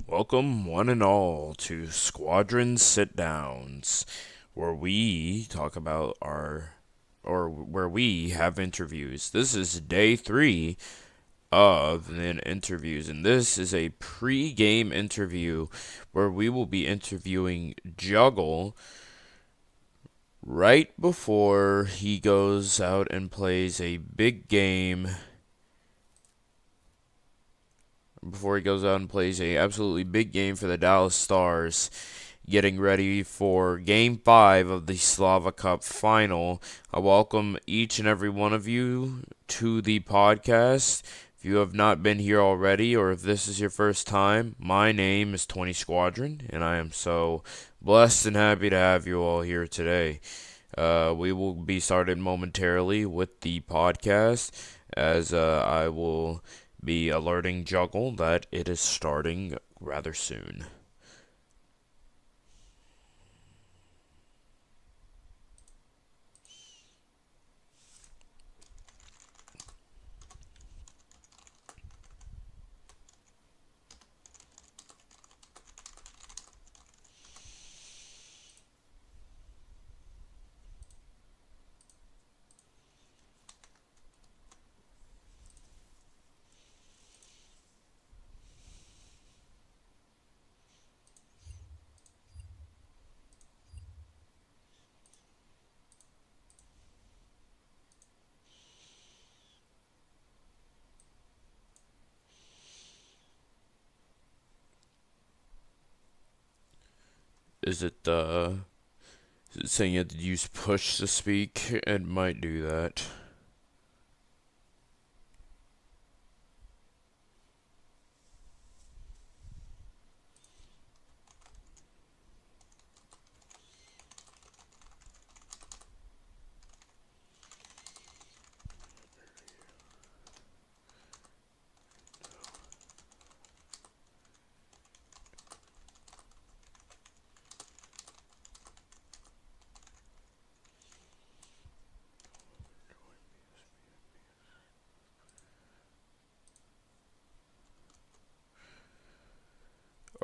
Welcome, one and all, to Squadron Sit Downs, where we talk about where we have interviews. This is day 3 of the interviews, and this is a pre-game interview where we will be interviewing Juggle right before he goes out and plays a big game before he goes out and plays a absolutely big game for the Dallas Stars, getting ready for Game 5 of the Slava Cup final. I welcome each and every one of you to the podcast. If you have not been here already, or if this is your first time, my name is 20 Squadron, and I am so blessed and happy to have you all here today. We will be started momentarily with the podcast, as I will be alerting Juggle that it is starting rather soon. Is it saying you have to use push to speak? It might do that.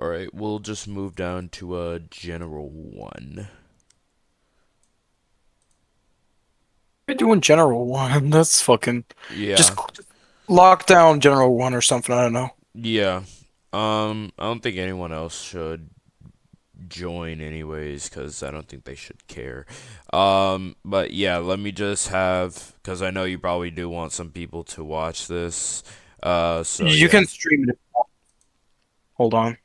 Alright, we'll just move down to a general one. We're doing general one. That's fucking Yeah, just lock down general one or something. I don't know. yeah. I don't think anyone else should join anyways, because I don't think they should care. But yeah, let me just have, because I know you probably do want some people to watch this. So You yeah, can stream it. Hold on.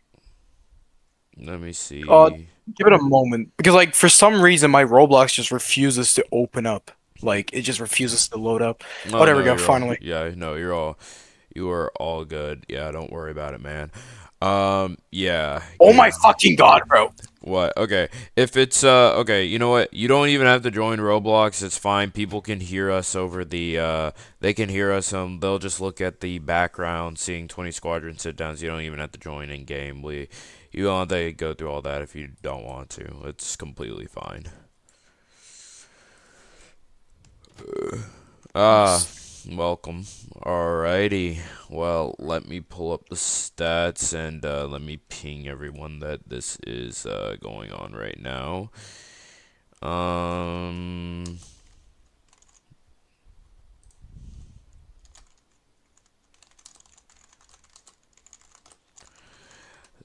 let me Uh, see. Give it a moment because like for some reason my Roblox just refuses to open up. Like it just refuses to load up. Oh, Oh there we no, go. you're all, Finally. yeah, no, you are all good. Yeah, don't worry about it, man. Yeah, Oh my fucking god, bro. what? Okay. If it's okay, you know what? You don't even have to join Roblox. It's fine. People can hear us over the they can hear us they'll just look at the background seeing 20 squadron sit downs. You don't even have to join in game. You don't have to go through all that if you don't want to. It's completely fine. Ah, welcome. Alrighty. Well, let me pull up the stats and let me ping everyone that this is going on right now. Um,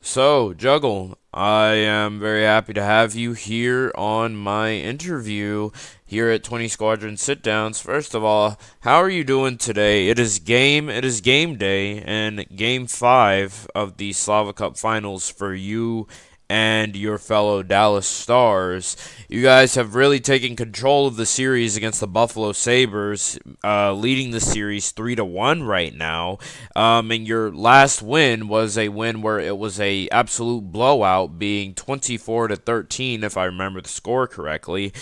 so, Juggle, I am very happy to have you here on my interview here at 20 Squadron Sit Downs. First of all, how are you doing today? It is game day and game 5 of the Slava Cup finals for you and your fellow Dallas Stars. You guys have really taken control of the series against the Buffalo Sabres, leading the series 3-1 right now. And your last win was a win where it was a absolute blowout, being 24-13, if I remember the score correctly.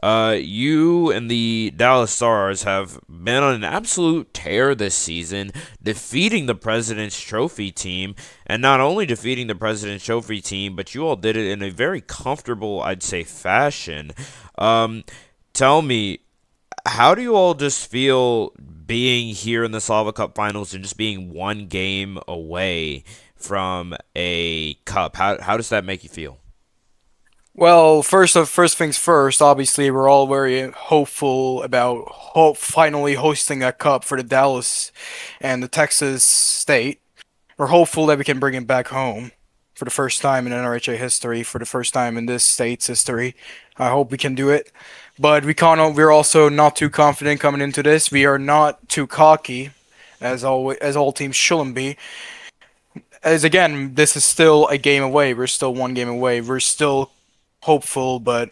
You and the Dallas Stars have been on an absolute tear this season, defeating the President's Trophy team, and not only defeating the President's Trophy team, but you all did it in a very comfortable, I'd say, fashion. Um, Tell me, how do you all just feel being here in the Slava Cup finals and just being one game away from a cup. How does that make you feel? Well, first things first. Obviously, we're all very hopeful about finally hosting that cup for the Dallas and the Texas state. We're hopeful that we can bring it back home for the first time in NRHA history, for the first time in this state's history. I hope we can do it, but we can't. We're also not too confident coming into this. We are not too cocky, as always, as all teams shouldn't be. As again, this is still a game away. We're still one game away. We're still hopeful, but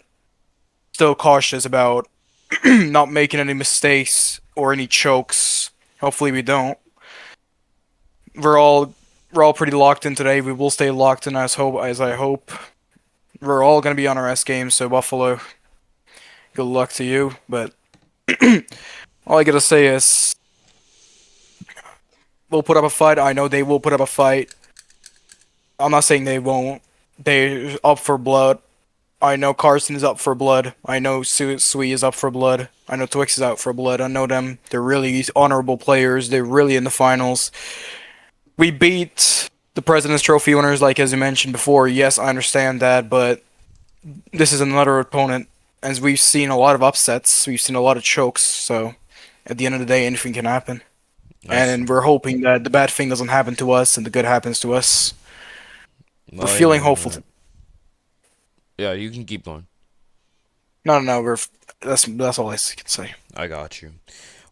still cautious about not making any mistakes or any chokes. Hopefully, we don't. We're all we're all pretty locked in today. We will stay locked in as I hope. We're all gonna be on our S games, so Buffalo, good luck to you. But all I gotta say is we'll put up a fight. I know they will put up a fight. I'm not saying they won't. They're up for blood. I know Carson is up for blood. I know Sui is up for blood. I know Twix is out for blood. I know them. They're really honorable players. They're really in the finals. We beat the President's Trophy winners, like as you mentioned before. Yes, I understand that, but this is another opponent. As we've seen a lot of upsets, we've seen a lot of chokes. So at the end of the day, anything can happen. I And we're hoping that the bad thing doesn't happen to us and the good happens to us. We're Well, feeling hopeful. yeah, you can keep going. No. That's all I can say. I got you.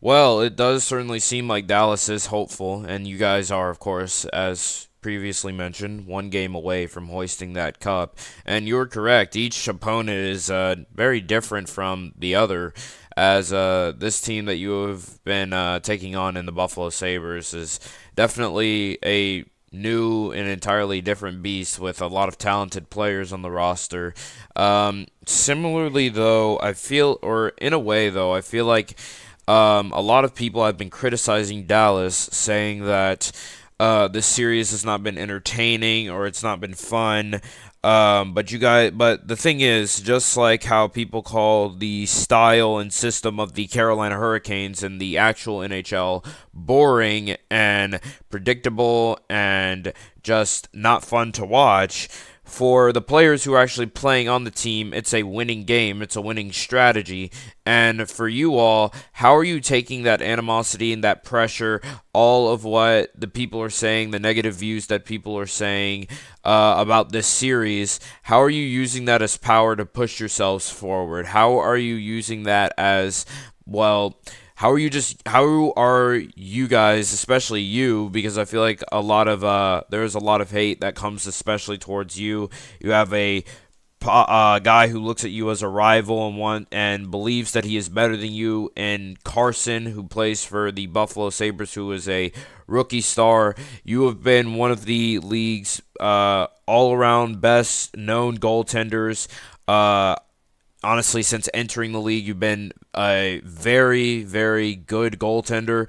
Well, it does certainly seem like Dallas is hopeful, and you guys are, of course, as previously mentioned, one game away from hoisting that cup. And you're correct. Each opponent is very different from the other, as this team that you have been taking on in the Buffalo Sabres is definitely a new and entirely different beast with a lot of talented players on the roster. Similarly, though, I feel, or in a way, though, I feel like a lot of people have been criticizing Dallas, saying that this series has not been entertaining or it's not been fun. But the thing is, just like how people call the style and system of the Carolina Hurricanes and the actual NHL boring and predictable and just not fun to watch, for the players who are actually playing on the team, it's a winning game, it's a winning strategy. And for you all, how are you taking that animosity and that pressure, all of what the people are saying, the negative views that people are saying about this series? How are you using that as power to push yourselves forward? How are you using that as, well, how are you guys, especially you, because I feel like there's a lot of hate that comes especially towards you. You have a guy who looks at you as a rival and believes that he is better than you, and Carson, who plays for the Buffalo Sabres, who is a rookie star. You have been one of the league's all-around best known goaltenders. Honestly, since entering the league, you've been a very, very good goaltender.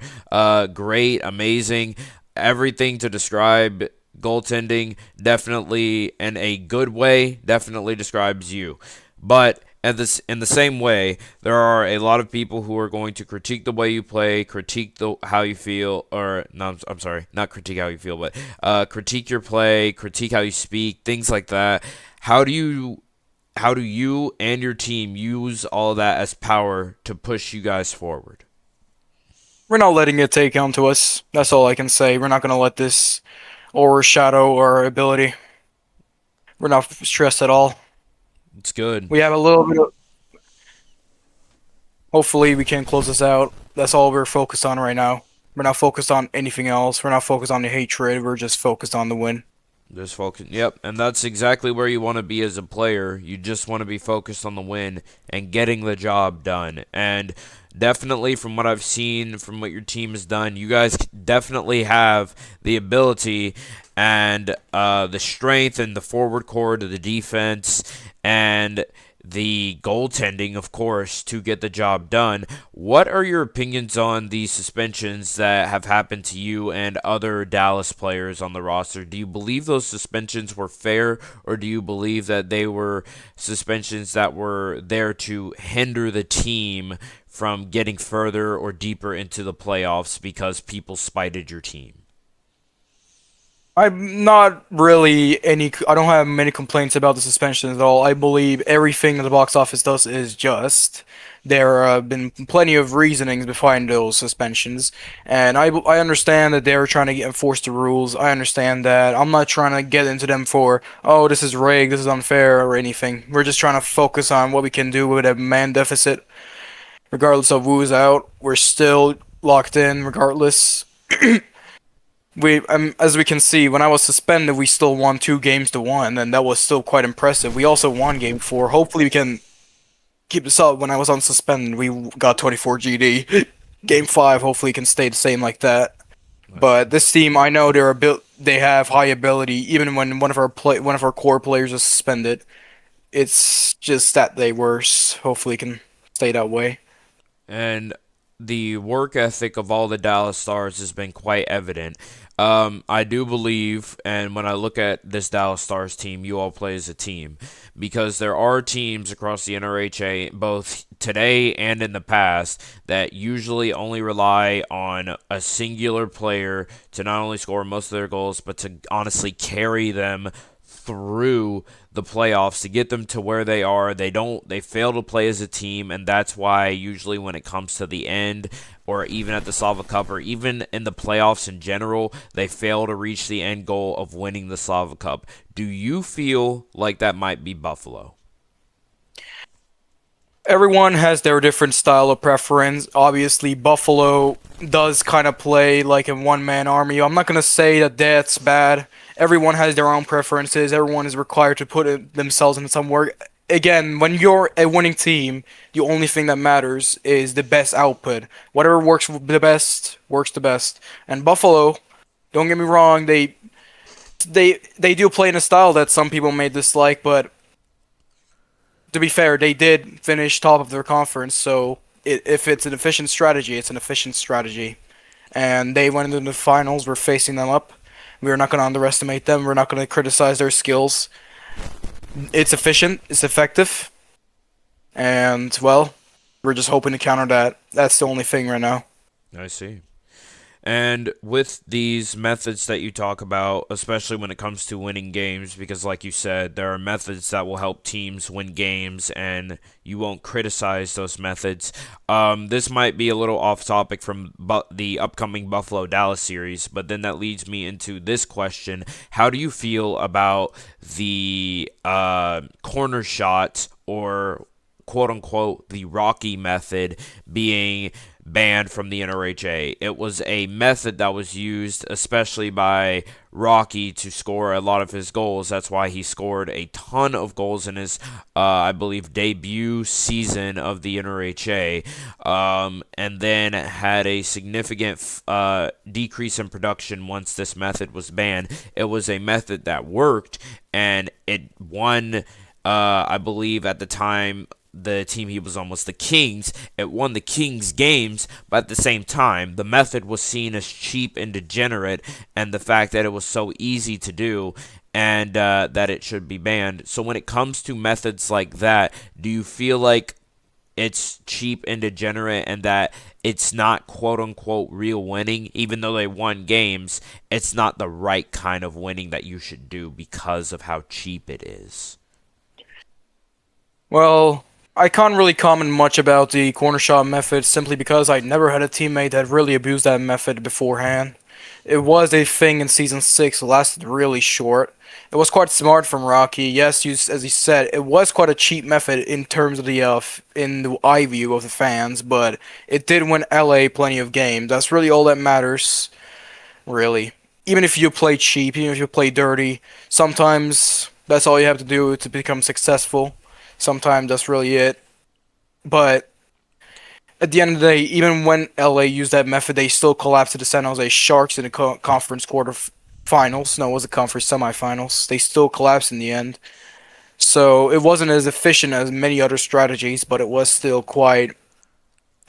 Great, amazing, everything to describe goaltending, definitely in a good way, definitely describes you. But in the same way, there are a lot of people who are going to critique the way you play, critique how you feel, or no, I'm sorry, not critique how you feel, but critique your play, critique how you speak, things like that. How do you and your team use all that as power to push you guys forward? We're not letting it take onto us. That's all I can say. We're not gonna let this overshadow our ability. We're not stressed at all. It's good. We have a little bit of. Hopefully, we can close this out. That's all we're focused on right now. We're not focused on anything else. We're not focused on the hatred. We're just focused on the win. Just focus. Yep, and that's exactly where you want to be as a player. You just want to be focused on the win and getting the job done. And definitely, from what I've seen, from what your team has done, you guys definitely have the ability and the strength and the forward core to the defense and the goaltending, of course, to get the job done. What are your opinions on the suspensions that have happened to you and other Dallas players on the roster? Do you believe those suspensions were fair, or do you believe that they were suspensions that were there to hinder the team from getting further or deeper into the playoffs because people spited your team? I'm not really any. I don't have many complaints about the suspension at all. I believe everything that the box office does is just. There have been plenty of reasonings behind those suspensions, and I understand that they're trying to enforce the rules. I understand that. I'm not trying to get into them for, oh, this is rigged, this is unfair, or anything. We're just trying to focus on what we can do with a man deficit. Regardless of who's out, we're still locked in, regardless. As we can see, when I was suspended, we still won 2 games to 1, and that was still quite impressive. We also won game 4. Hopefully, we can keep this up. When I was on suspended, we got 24 GD. Game 5, hopefully, can stay the same like that. I see. But this team, I know they have high ability. Even when one of our core players is suspended, it's just that they worse. Hopefully, can stay that way. And the work ethic of all the Dallas Stars has been quite evident. I do believe, and when I look at this Dallas Stars team, you all play as a team because there are teams across the NRHA, both today and in the past, that usually only rely on a singular player to not only score most of their goals, but to honestly carry them through the playoffs to get them to where they are. They fail to play as a team, and that's why usually when it comes to the end or even at the Slava Cup or even in the playoffs in general, they fail to reach the end goal of winning the Slava Cup. Do you feel like that might be Buffalo? Everyone has their different style of preference. Obviously, Buffalo does kind of play like a one-man army. I'm not gonna say that that's bad. Everyone has their own preferences. Everyone is required to themselves in some work. Again, when you're a winning team, the only thing that matters is the best output. Whatever works the best works the best. And Buffalo, don't get me wrong, they do play in a style that some people may dislike, but to be fair, they did finish top of their conference, so if it's an efficient strategy, it's an efficient strategy. And they went into the finals, we're facing them up. We're not going to underestimate them, we're not going to criticize their skills. It's efficient, it's effective, and, well, we're just hoping to counter that. That's the only thing right now. I see. And with these methods that you talk about, especially when it comes to winning games, because like you said, there are methods that will help teams win games, and you won't criticize those methods. This might be a little off topic from the upcoming Buffalo Dallas series, but then that leads me into this question: how do you feel about the corner shot or quote unquote the Rocky method being banned from the NRHA? It was a method that was used especially by Rocky to score a lot of his goals. That's why he scored a ton of goals in his, I believe, debut season of the NRHA, and then had a significant decrease in production once this method was banned. It was a method that worked, and it won. I believe at the time the team he was on was the Kings. It won the Kings games, but at the same time, the method was seen as cheap and degenerate, and the fact that it was so easy to do and that it should be banned. So when it comes to methods like that, do you feel like it's cheap and degenerate and that it's not quote unquote real winning? Even though they won games, it's not the right kind of winning that you should do because of how cheap it is. Well, I can't really comment much about the corner shot method simply because I never had a teammate that really abused that method beforehand. It was a thing in season 6, it lasted really short. It was quite smart from Rocky. Yes, as you said, it was quite a cheap method in terms of in the eye view of the fans, but it did win LA plenty of games. That's really all that matters, really. Even if you play cheap, even if you play dirty, sometimes that's all you have to do to become successful. Sometimes that's really it. But at the end of the day, even when LA used that method, they still collapsed to the San Jose Sharks in the conference finals. No, it was the conference semifinals. They still collapsed in the end. So it wasn't as efficient as many other strategies, but it was still quite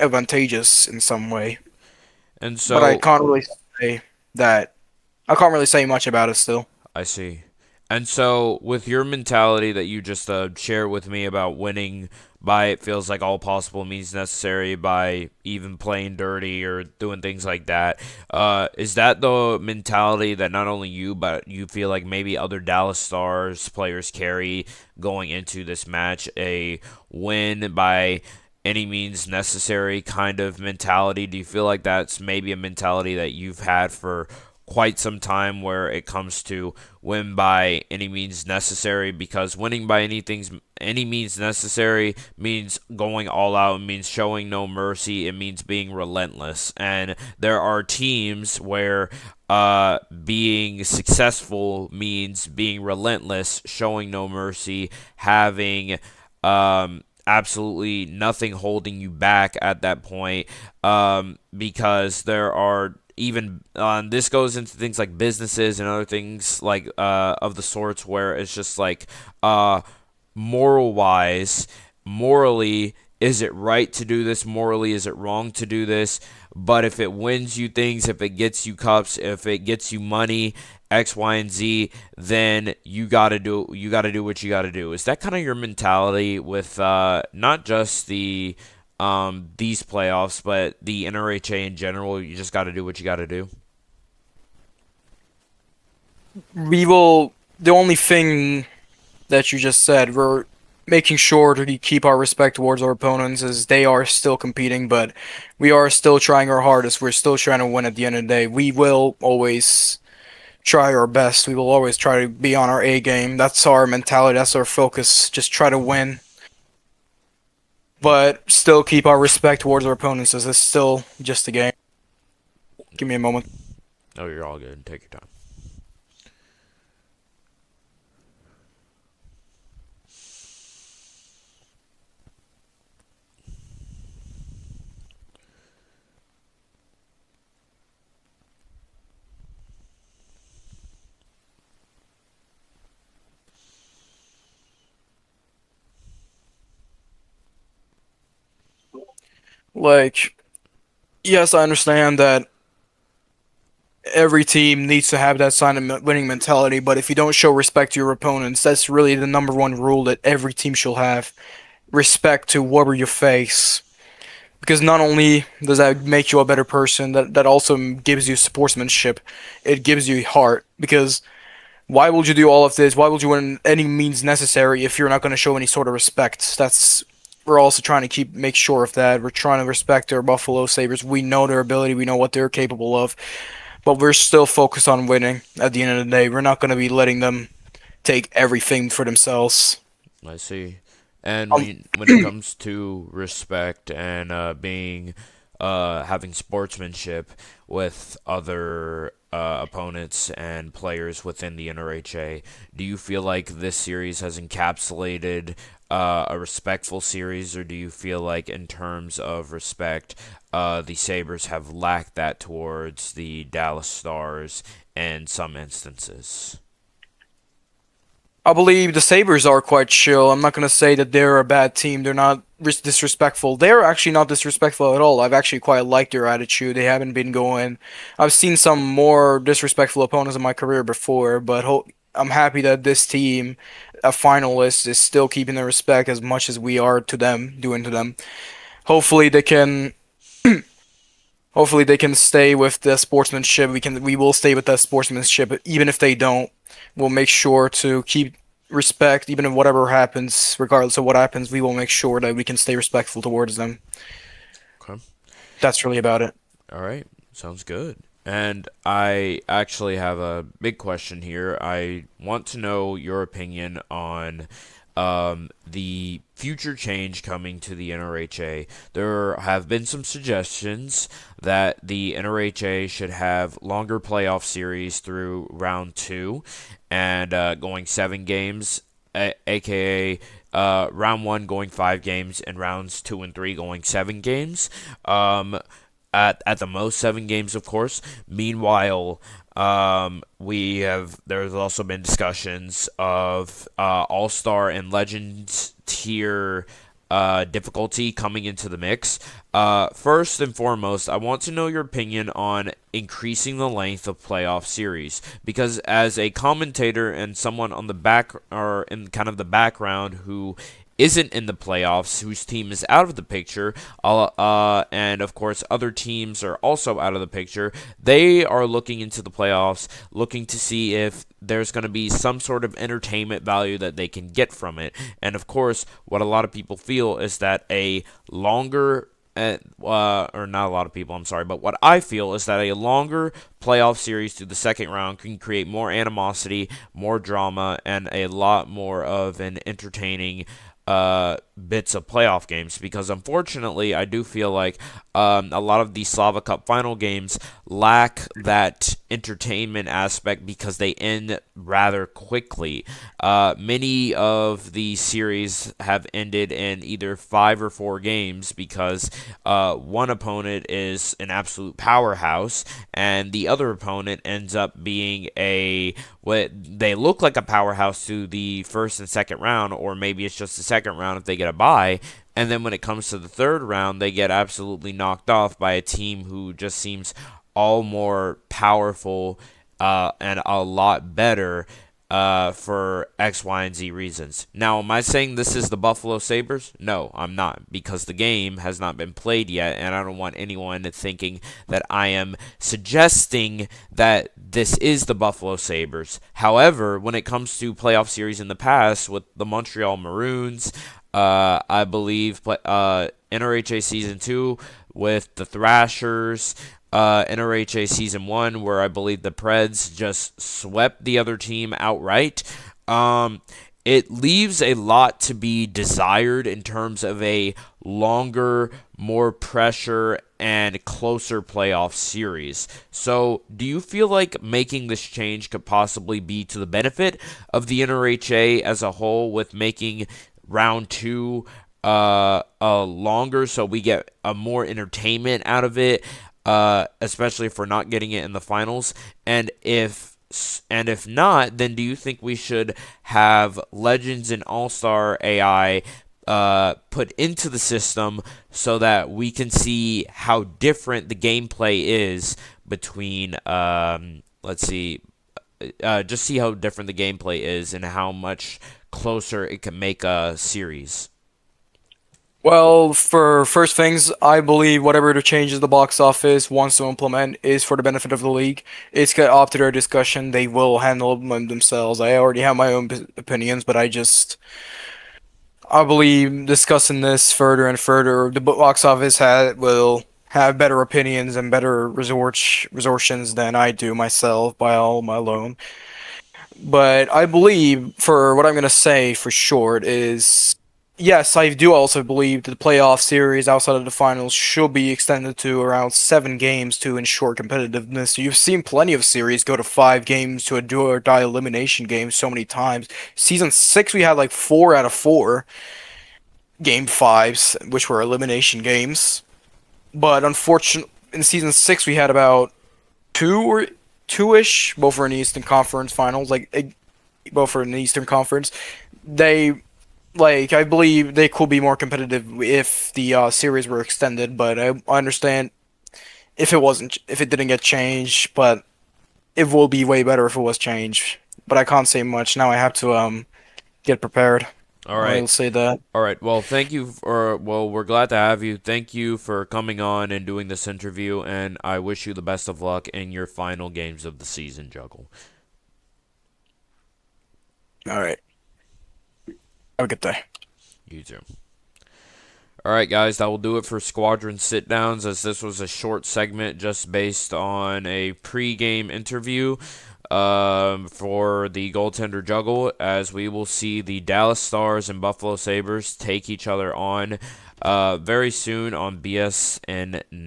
advantageous in some way. And But I so can't really say that. I can't really say much about it still. I see. And so, with your mentality that you just shared with me about winning by it feels like all possible means necessary, by even playing dirty or doing things like that. Is that the mentality that not only you, but you feel like maybe other Dallas Stars players carry going into this match? A win by any means necessary kind of mentality? Do you feel like that's maybe a mentality that you've had for quite some time where it comes to win by any means necessary? Because winning by any means necessary means going all out, it means showing no mercy, it means being relentless. And there are teams where being successful means being relentless, showing no mercy, having absolutely nothing holding you back at that point, because there are even this goes into things like businesses and other things like of the sorts where it's just like moral wise, morally, is it right to do this? Morally, is it wrong to do this? But if it wins you things, if it gets you cups, if it gets you money, X, Y, and Z, then you gotta do what you gotta do. Is that kind of your mentality with not just these playoffs, but the NRHA in general? You just gotta do what you gotta do. We will. The only thing that you just said, we're making sure to keep our respect towards our opponents as they are still competing, but we are still trying our hardest. We're still trying to win at the end of the day. We will always try our best. We will always try to be on our A game. That's our mentality. That's our focus. Just try to win, but still keep our respect towards our opponents as it's still just a game. Give me a moment. Oh, you're all good. Take your time. Like, yes, I understand that every team needs to have that sign of winning mentality, but if you don't show respect to your opponents, that's really the number one rule that every team should have. Respect to whoever you face. Because not only does that make you a better person, that also gives you sportsmanship. It gives you heart. Because why would you do all of this? Why would you win any means necessary if you're not going to show any sort of respect? That's we're also trying to make sure of that. We're trying to respect our Buffalo Sabres. We know their ability. We know what they're capable of. But we're still focused on winning at the end of the day. We're not going to be letting them take everything for themselves. I see. And Um, when it comes to respect and being having sportsmanship with other opponents and players within the NRHA, do you feel like this series has encapsulated a respectful series, or do you feel like, in terms of respect, the Sabres have lacked that towards the Dallas Stars in some instances? I believe the Sabres are quite chill. I'm not going to say that they're a bad team. They're not disrespectful. They're actually not disrespectful at all. I've actually quite liked their attitude. They haven't been going. I've seen some more disrespectful opponents in my career before, but I'm happy that this team, a finalist, is still keeping the respect as much as we are to them, doing to them. Hopefully they can. Hopefully they can stay with the sportsmanship. We will stay with that sportsmanship. Even if they don't, we'll make sure to keep respect. Even if whatever happens, regardless of what happens, we will make sure that we can stay respectful towards them. Okay. That's really about it. All right. Sounds good. And I actually have a big question here. I want to know your opinion on the future change coming to the NRHA. There have been some suggestions that the NRHA should have longer playoff series through round two and going 7 games, aka round one going 5 games and rounds two and three going 7 games. At the most 7 games, of course. Meanwhile, there's also been discussions of All Star and Legends tier difficulty coming into the mix. First and foremost, I want to know your opinion on increasing the length of playoff series, because as a commentator and someone on the back or in kind of the background who isn't in the playoffs, whose team is out of the picture, and of course other teams are also out of the picture. They are looking into the playoffs, looking to see if there's going to be some sort of entertainment value that they can get from it. And of course, what a lot of people feel is that a longer or not a lot of people, I'm sorry, but what I feel is that a longer playoff series to the second round can create more animosity, more drama, and a lot more of an entertaining bits of playoff games, because unfortunately I do feel like a lot of these Slava Cup final games lack that entertainment aspect because they end rather quickly. Many of the series have ended in either 5 or 4 games because one opponent is an absolute powerhouse and the other opponent ends up being what they look like a powerhouse to the first and second round, or maybe it's just the second round if they get a bye. And then when it comes to the third round, they get absolutely knocked off by a team who just seems all more powerful and a lot better for X, Y, and Z reasons. Now, am I saying this is the Buffalo Sabres? No, I'm not, because the game has not been played yet, and I don't want anyone thinking that I am suggesting that this is the Buffalo Sabres. However, when it comes to playoff series in the past with the Montreal Maroons, I believe NRHA Season 2 with the Thrashers, NRHA Season 1 where I believe the Preds just swept the other team outright. It leaves a lot to be desired in terms of a longer, more pressure, and closer playoff series. So, do you feel like making this change could possibly be to the benefit of the NRHA as a whole, with making round 2 longer so we get a more entertainment out of it, especially if we're not getting it in the finals? And if not, then do you think we should have Legends and All-Star AI put into the system so that we can see how different the gameplay is between, just see how different the gameplay is and how much closer it can make a series? Well, for first things, I believe whatever the changes the box office wants to implement is for the benefit of the league. It's got up to their discussion. They will handle them themselves. I already have my own opinions, but I believe discussing this further and further, the box office will have better opinions and better resortions than I do myself by all my alone. But I believe, for what I'm going to say for short, is yes, I do also believe that the playoff series outside of the finals should be extended to around 7 games to ensure competitiveness. You've seen plenty of series go to 5 games to a do or die elimination game so many times. Season 6, we had like 4 out of 4 game fives, which were elimination games. But unfortunately, in season 6, we had about two-ish, both were in the Eastern Conference Finals, both were in the Eastern Conference. They I believe they could be more competitive if the series were extended, but I understand if it didn't get changed, but it will be way better if it was changed. But I can't say much now. I have to get prepared. All right. I'll say that. All right. Well, we're glad to have you. Thank you for coming on and doing this interview, and I wish you the best of luck in your final games of the season, Juggle. All right. Have a good day. You too. All right, guys, that will do it for Squadron Sit-Downs, as this was a short segment just based on a pre-game interview for the goaltender Juggle, as we will see the Dallas Stars and Buffalo Sabres take each other on very soon on BSN's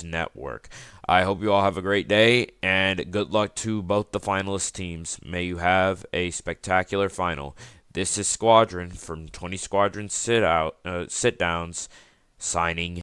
network. I hope you all have a great day, and good luck to both the finalist teams. May you have a spectacular final. This is Squadron from 20 Squadron Sit Downs, signing